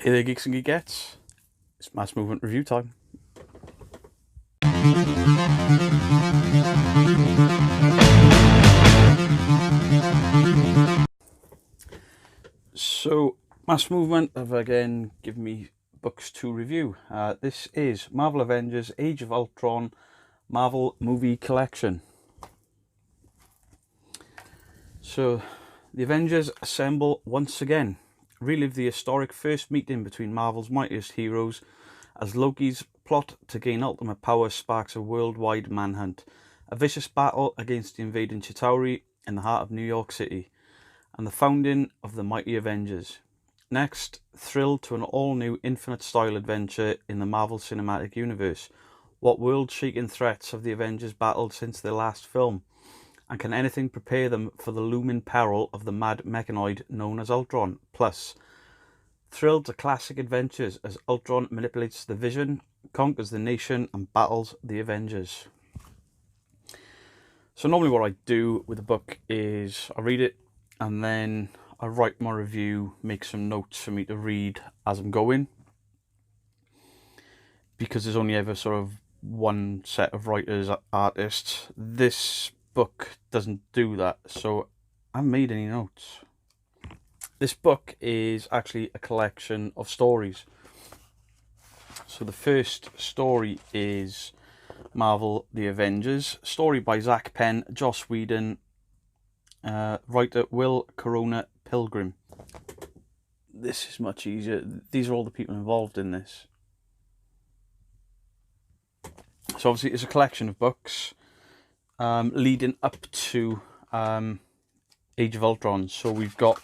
Hey there, geeks and geekettes. It's Mass Movement review time. So, Mass Movement have again given me books to review. This is Marvel Avengers Age of Ultron Marvel Movie Collection. So, the Avengers assemble once again. Relive the historic first meeting between Marvel's mightiest heroes as Loki's plot to gain ultimate power sparks a worldwide manhunt. A vicious battle against the invading Chitauri in the heart of New York City, and the founding of the mighty Avengers. Next, thrilled to an all-new infinite-style adventure in the Marvel Cinematic Universe. What world-shaking threats have the Avengers battled since their last film? And can anything prepare them for the looming peril of the mad mechanoid known as Ultron? Plus, thrilled to classic adventures as Ultron manipulates the Vision, conquers the nation, and battles the Avengers. So normally what I do with a book is I read it and then I write my review, make some notes for me to read as I'm going. Because there's only ever sort of one set of writers, artists. This book doesn't do that, so I haven't made any notes. This book is actually a collection of stories. So the first story is Marvel The Avengers, story by Zach Penn, Joss Whedon, writer Will Corona Pilgrim. This is much easier. These are all the people involved in this. So obviously it's a collection of books leading up to Age of Ultron. So we've got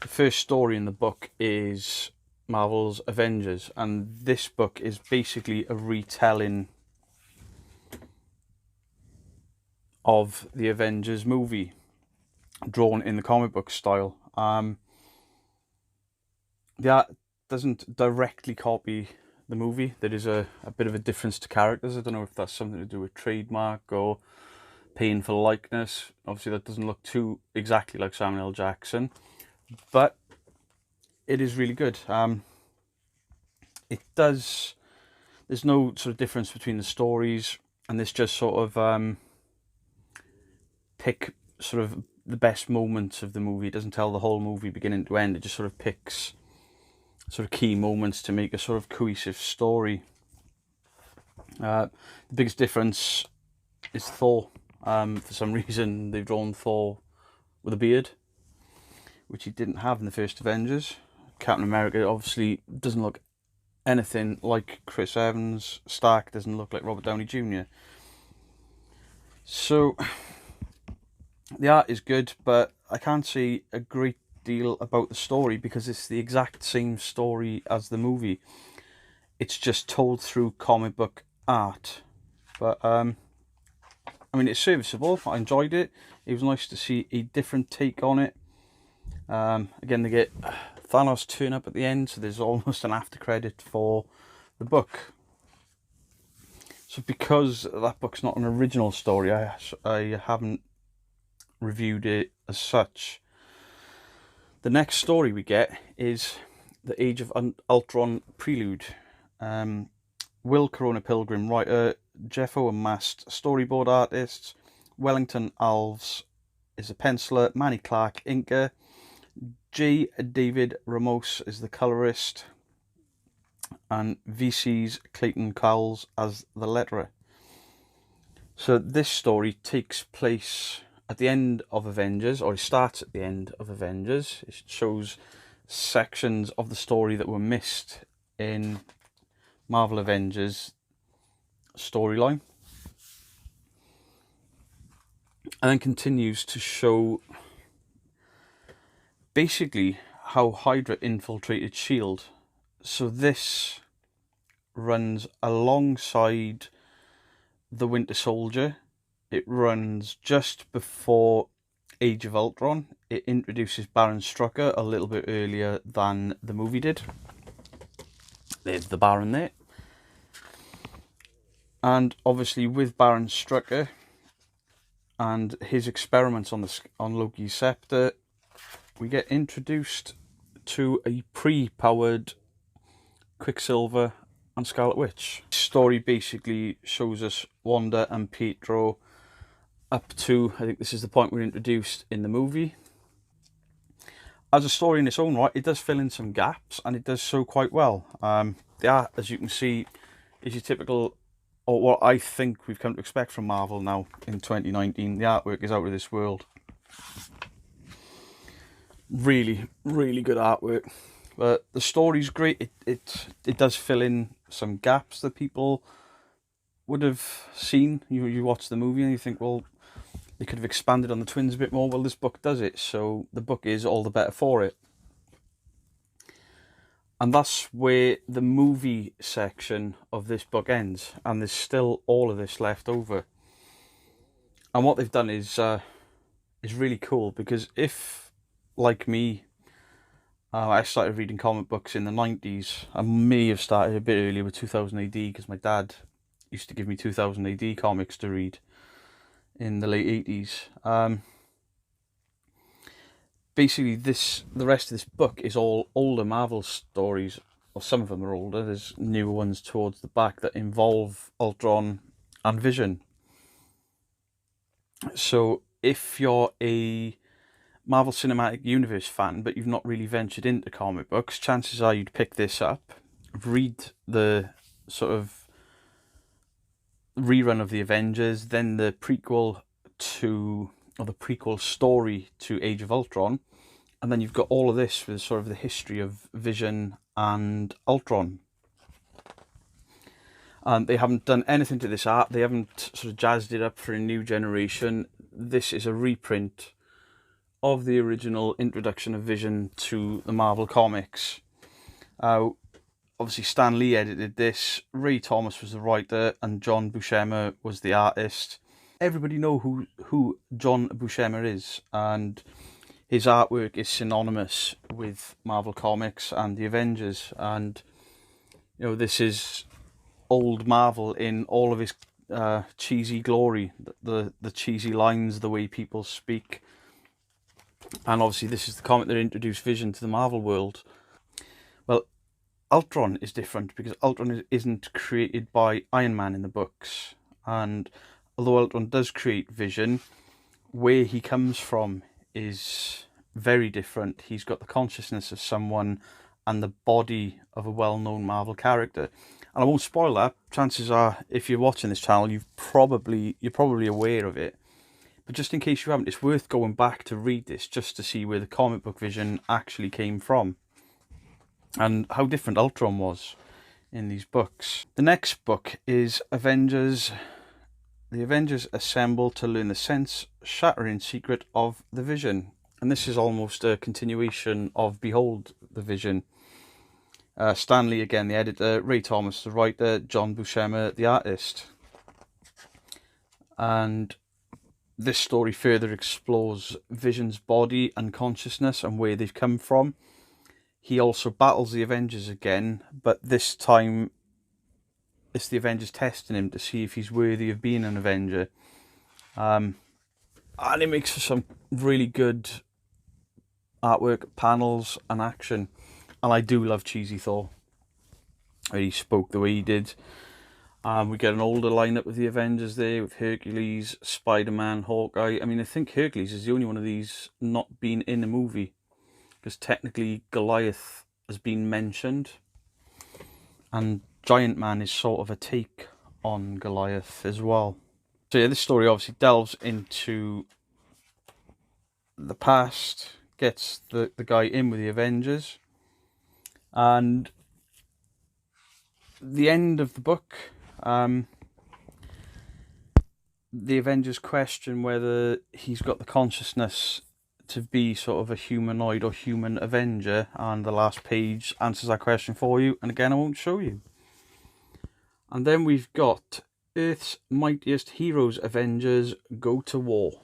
the first story in the book is Marvel's Avengers, and this book is basically a retelling of the Avengers movie, drawn in the comic book style. The art doesn't directly copy the movie. There is a bit of a difference to characters. I don't know if that's something to do with trademark or paying for likeness. Obviously that doesn't look too exactly like Samuel L. Jackson, but it is really good. It does, there's no sort of difference between the stories, and this just sort of pick sort of the best moments of the movie. It doesn't tell the whole movie beginning to end. It just sort of picks sort of key moments to make a sort of cohesive story. The biggest difference is Thor. For some reason they've drawn Thor with a beard, which he didn't have in the first Avengers. Captain America obviously doesn't look anything like Chris Evans. Stark doesn't look like Robert Downey Jr. So the art is good, but I can't say a great deal about the story because it's the exact same story as the movie. It's just told through comic book art. But I mean, it's serviceable. I enjoyed it. It was nice to see a different take on it. Again, they get Thanos turn up at the end, so there's almost an after credit for the book. So because that book's not an original story, I haven't reviewed it as such. The next story we get is the Age of Ultron Prelude. Will Corona Pilgrim writer, Jeffo and Mast storyboard artists, Wellington Alves is the penciler, Manny Clark inker, J. David Ramos is the colorist, and VC's Clayton Cowles as the letterer. So this story takes place at the end of Avengers, or it starts at the end of Avengers. It shows sections of the story that were missed in Marvel Avengers storyline, and then continues to show basically how Hydra infiltrated S.H.I.E.L.D. So this runs alongside the Winter Soldier. It runs just before Age of Ultron. It introduces Baron Strucker a little bit earlier than the movie did. There's the Baron there. And obviously with Baron Strucker and his experiments on Loki's scepter, we get introduced to a pre-powered Quicksilver and Scarlet Witch. The story basically shows us Wanda and Pietro up to, I think this is the point we're introduced in the movie. As a story in its own right, it does fill in some gaps, and it does so quite well. The art, as you can see, is your typical, or what I think we've come to expect from Marvel now in 2019. The artwork is out of this world. Really, really good artwork. But the story's great. It does fill in some gaps that people would have seen. You watch the movie and you think, well, they could have expanded on the twins a bit more. Well, this book does it, so the book is all the better for it. And that's where the movie section of this book ends, and there's still all of this left over. And what they've done is really cool, because if, like me, I started reading comic books in the 90s. I may have started a bit earlier with 2000 AD, because my dad used to give me 2000 AD comics to read in the late 80s. Basically, the rest of this book is all older Marvel stories, or some of them are older. There's newer ones towards the back that involve Ultron and Vision. So if you're a Marvel Cinematic Universe fan, but you've not really ventured into comic books, chances are you'd pick this up, read the sort of rerun of the Avengers, then the prequel story to Age of Ultron, and then you've got all of this with sort of the history of Vision and Ultron. And they haven't done anything to this art. They haven't sort of jazzed it up for a new generation. This is a reprint of the original introduction of Vision to the Marvel Comics. Obviously, Stan Lee edited this, Ray Thomas was the writer, and John Buscema was the artist. Everybody know who John Buscema is, and his artwork is synonymous with Marvel Comics and the Avengers. And this is old Marvel in all of his cheesy glory, the cheesy lines, the way people speak. And obviously, this is the comic that introduced Vision to the Marvel world. Well, Ultron is different, because Ultron isn't created by Iron Man in the books. And although Ultron does create Vision, where he comes from is very different. He's got the consciousness of someone and the body of a well-known Marvel character. And I won't spoil that. Chances are, if you're watching this channel, you're probably aware of it. But just in case you haven't, it's worth going back to read this just to see where the comic book Vision actually came from and how different Ultron was in these books. The next book is Avengers. The Avengers assemble to learn the sense-shattering secret of the Vision. And this is almost a continuation of Behold the Vision. Stan Lee, again, the editor, Ray Thomas, the writer, John Buscema, the artist. And this story further explores Vision's body and consciousness and where they've come from. He also battles the Avengers again, but this time it's the Avengers testing him to see if he's worthy of being an Avenger. And it makes for some really good artwork, panels and action. And I do love cheesy Thor. He spoke the way he did. We get an older lineup with the Avengers there, with Hercules, Spider-Man, Hawkeye. I mean, I think Hercules is the only one of these not been in a movie, because technically Goliath has been mentioned, and Giant Man is sort of a take on Goliath as well. So yeah, this story obviously delves into the past, gets the guy in with the Avengers, and the end of the book, the Avengers question whether he's got the consciousness to be sort of a humanoid or human Avenger, and the last page answers that question for you, and again I won't show you. And then we've got Earth's Mightiest Heroes Avengers Go to War.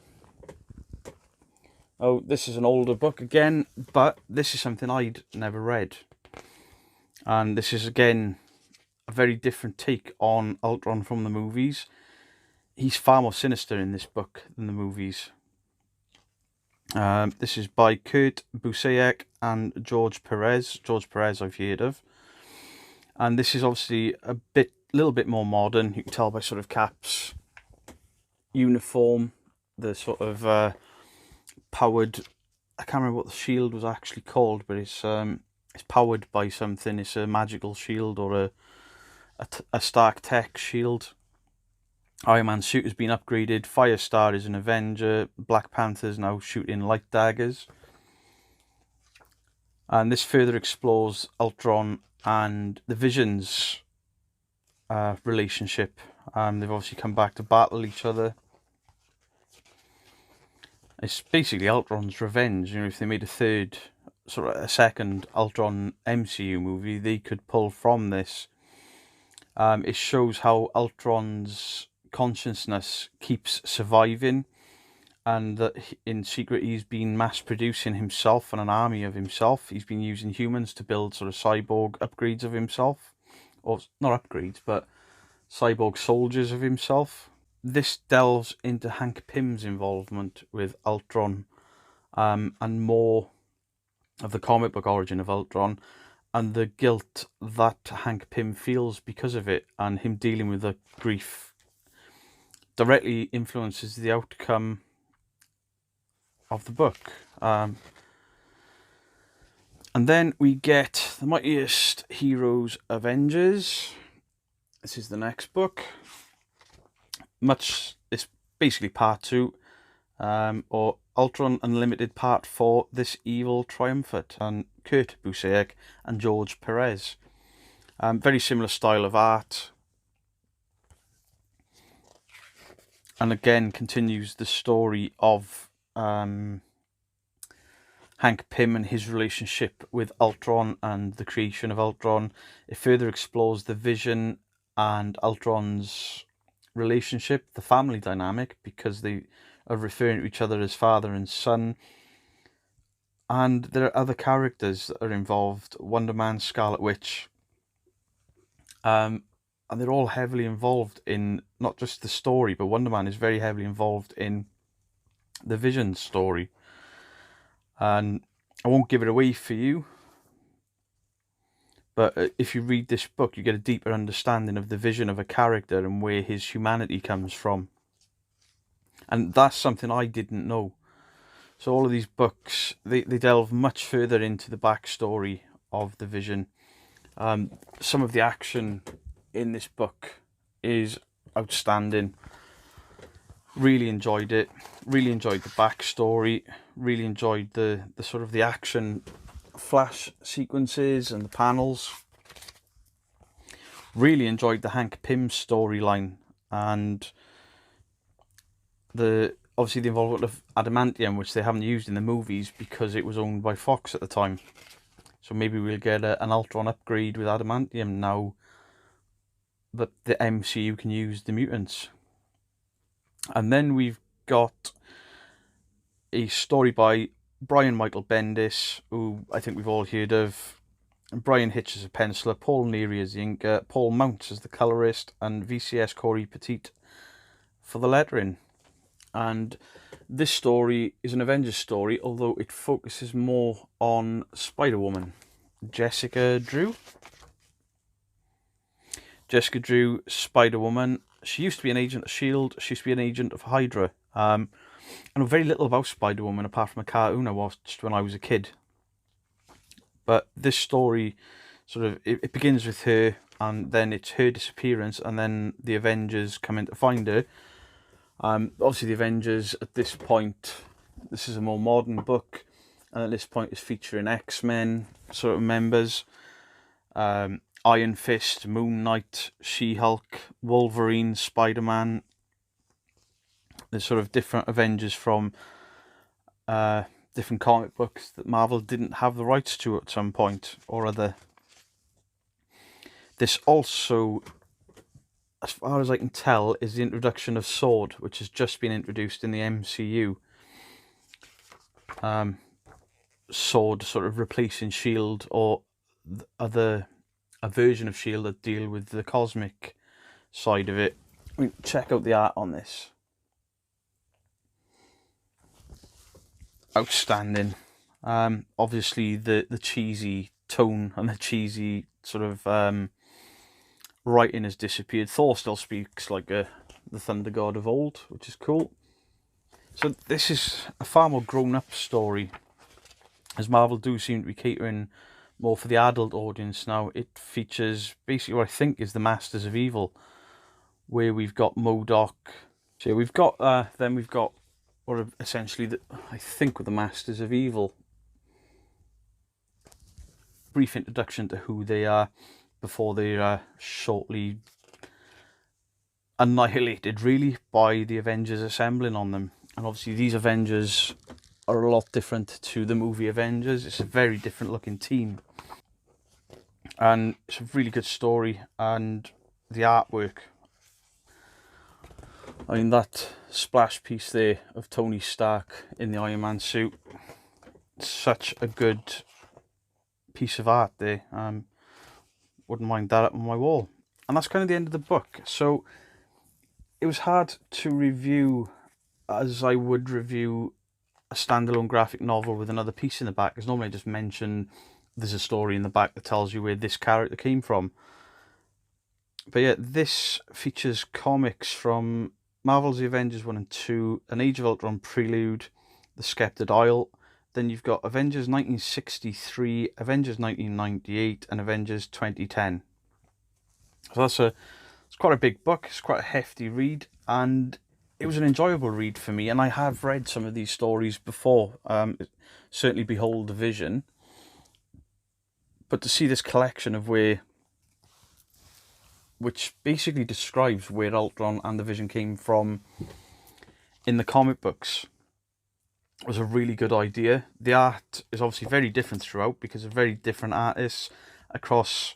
Oh, this is an older book again, but this is something I'd never read. And this is again a very different take on Ultron from the movies. He's far more sinister in this book than the movies. This is by Kurt Busiek and George Perez. George Perez I've heard of. And this is obviously little bit more modern. You can tell by sort of Cap's uniform, the sort of powered. I can't remember what the shield was actually called, but it's powered by something. It's a magical shield or a Stark Tech shield. Iron Man's suit has been upgraded. Firestar is an Avenger. Black Panther's now shooting light daggers. And this further explores Ultron and the Vision's relationship. They've obviously come back to battle each other. It's basically Ultron's revenge. You know, if they made a second Ultron MCU movie, they could pull from this. It shows how Ultron's consciousness keeps surviving, and that in secret he's been mass producing himself and an army of himself. He's been using humans to build sort of cyborg upgrades of himself, or not upgrades, but cyborg soldiers of himself. This delves into Hank Pym's involvement with Ultron, and more of the comic book origin of Ultron, and the guilt that Hank Pym feels because of it, and him dealing with the grief directly influences the outcome of the book. And then we get The Mightiest Heroes Avengers. This is the next book. It's basically part 2, or Ultron Unlimited Part 4, This Evil Triumphant, and Kurt Busiek and George Perez. Very similar style of art. And again continues the story of Hank Pym and his relationship with Ultron and the creation of Ultron. It further explores the Vision and Ultron's relationship, the family dynamic, because they are referring to each other as father and son. And there are other characters that are involved: Wonder Man, Scarlet Witch, and they're all heavily involved in not just the story, but Wonder Man is very heavily involved in the Vision story. And I won't give it away for you, but if you read this book, you get a deeper understanding of the Vision of a character and where his humanity comes from. And that's something I didn't know. So all of these books, they delve much further into the backstory of the Vision. Some of the action in this book is outstanding. Really enjoyed it. Really enjoyed the backstory. Really enjoyed the sort of the action flash sequences and the panels. Really enjoyed the Hank Pym storyline, and obviously the involvement of adamantium, which they haven't used in the movies because it was owned by Fox at the time. So maybe we'll get an Ultron upgrade with adamantium now that the MCU can use the mutants. And then we've got a story by Brian Michael Bendis, who I think we've all heard of. Brian Hitch as a penciler, Paul Neary as the inker, Paul Mounts as the colorist, and VCS Corey Petit for the lettering. And this story is an Avengers story, although it focuses more on Spider-Woman, Jessica Drew. Jessica Drew, Spider-Woman. She used to be an agent of S.H.I.E.L.D. She used to be an agent of Hydra. I know very little about Spider-Woman apart from a cartoon I watched when I was a kid. But this story it begins with her, and then it's her disappearance, and then the Avengers come in to find her. Obviously the Avengers at this point, this is a more modern book, and at this point is featuring X-Men sort of members. Iron Fist, Moon Knight, She-Hulk, Wolverine, Spider-Man. There's sort of different Avengers from different comic books that Marvel didn't have the rights to at some point or other. This also, as far as I can tell, is the introduction of Sword, which has just been introduced in the MCU. Sword sort of replacing S.H.I.E.L.D. or a version of S.H.I.E.L.D. that deal with the cosmic side of it. I mean, check out the art on this. Outstanding. Obviously the cheesy tone and the cheesy sort of writing has disappeared. Thor still speaks like the thunder god of old, which is cool. So this is a far more grown-up story, as Marvel do seem to be catering more for the adult audience now. It features basically what I think is the Masters of Evil, where we've got MODOK. So we've got then we've got what are essentially I think were the Masters of Evil. Brief introduction to who they are before they're shortly annihilated, really, by the Avengers assembling on them. And obviously these Avengers are a lot different to the movie Avengers. It's a very different looking team, and it's a really good story. And the artwork, I mean, that splash piece there of Tony Stark in the Iron Man suit, such a good piece of art there. Wouldn't mind that up on my wall. And that's kind of the end of the book. So it was hard to review as I would review a standalone graphic novel with another piece in the back, because normally I just mention there's a story in the back that tells you where this character came from. But yeah, this features comics from Marvel's The Avengers 1 and 2, an Age of Ultron prelude, The Sceptred Isle. Then you've got Avengers 1963, Avengers 1998, and Avengers 2010. So it's quite a big book. It's quite a hefty read, and it was an enjoyable read for me. And I have read some of these stories before. Certainly Behold the Vision. But to see this collection of which basically describes where Ultron and the Vision came from in the comic books, was a really good idea. The art is obviously very different throughout because of very different artists across,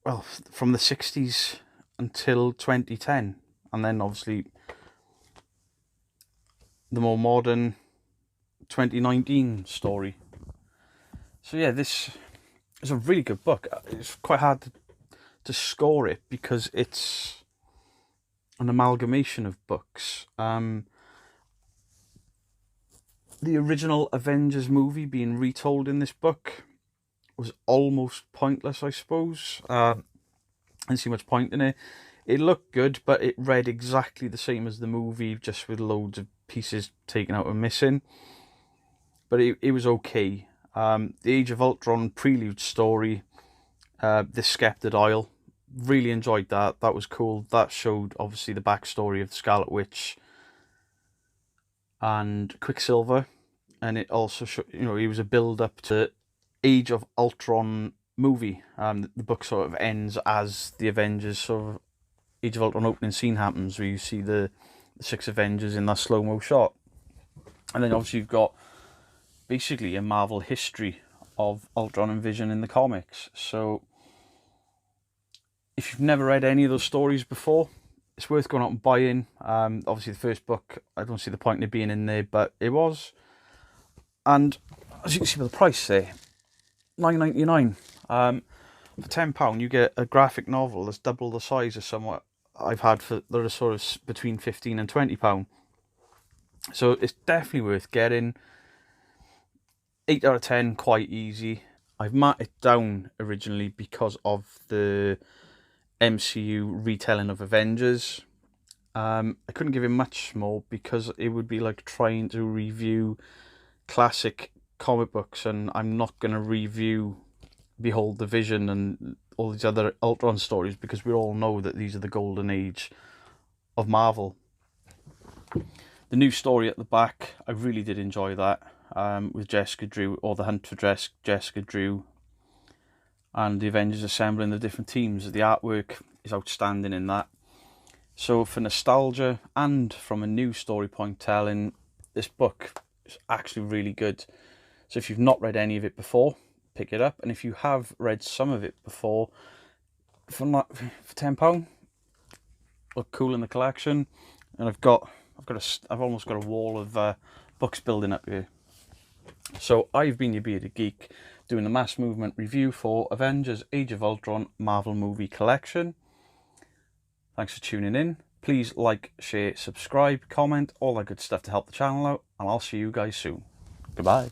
well, from the 60s until 2010, and then obviously the more modern 2019 story. So yeah, this is a really good book. It's quite hard to score it because it's an amalgamation of books. The original Avengers movie being retold in this book was almost pointless, I suppose. I didn't see much point in it. It looked good, but it read exactly the same as the movie, just with loads of pieces taken out and missing. But it was okay. The Age of Ultron prelude story, The Sceptred Isle, really enjoyed that. That was cool. That showed, obviously, the backstory of the Scarlet Witch and Quicksilver, and it also showed, it was a build up to Age of Ultron movie. The book sort of ends as the Avengers sort of Age of Ultron opening scene happens, where you see the 6 Avengers in that slow-mo shot. And then obviously you've got basically a Marvel history of Ultron and Vision in the comics. So if you've never read any of those stories before, it's worth going out and buying. Obviously the first book, I don't see the point in it being in there, but it was. And as you can see by the price there, $9.99. For £10 you get a graphic novel that's double the size of somewhat I've had that are sort of between £15 and £20. So it's definitely worth getting. 8 out of 10, quite easy. I've marked it down originally because of the MCU retelling of Avengers. I couldn't give it much more because it would be like trying to review classic comic books, and I'm not going to review Behold the Vision and all these other Ultron stories because we all know that these are the golden age of Marvel. The new story at the back, I really did enjoy that, with Jessica Drew, or The Hunt for Jessica Drew, and the Avengers assembling the different teams. The artwork is outstanding in that. So for nostalgia and from a new story point telling, this book is actually really good. So if you've not read any of it before, pick it up. And if you have read some of it before, for £10, look cool in the collection. And I've almost got a wall of books building up here. So I've been your bearded geek, doing the mass movement review for Avengers Age of Ultron Marvel movie collection. Thanks for tuning in. Please like, share, subscribe, comment, all that good stuff to help the channel out, and I'll see you guys soon. Goodbye.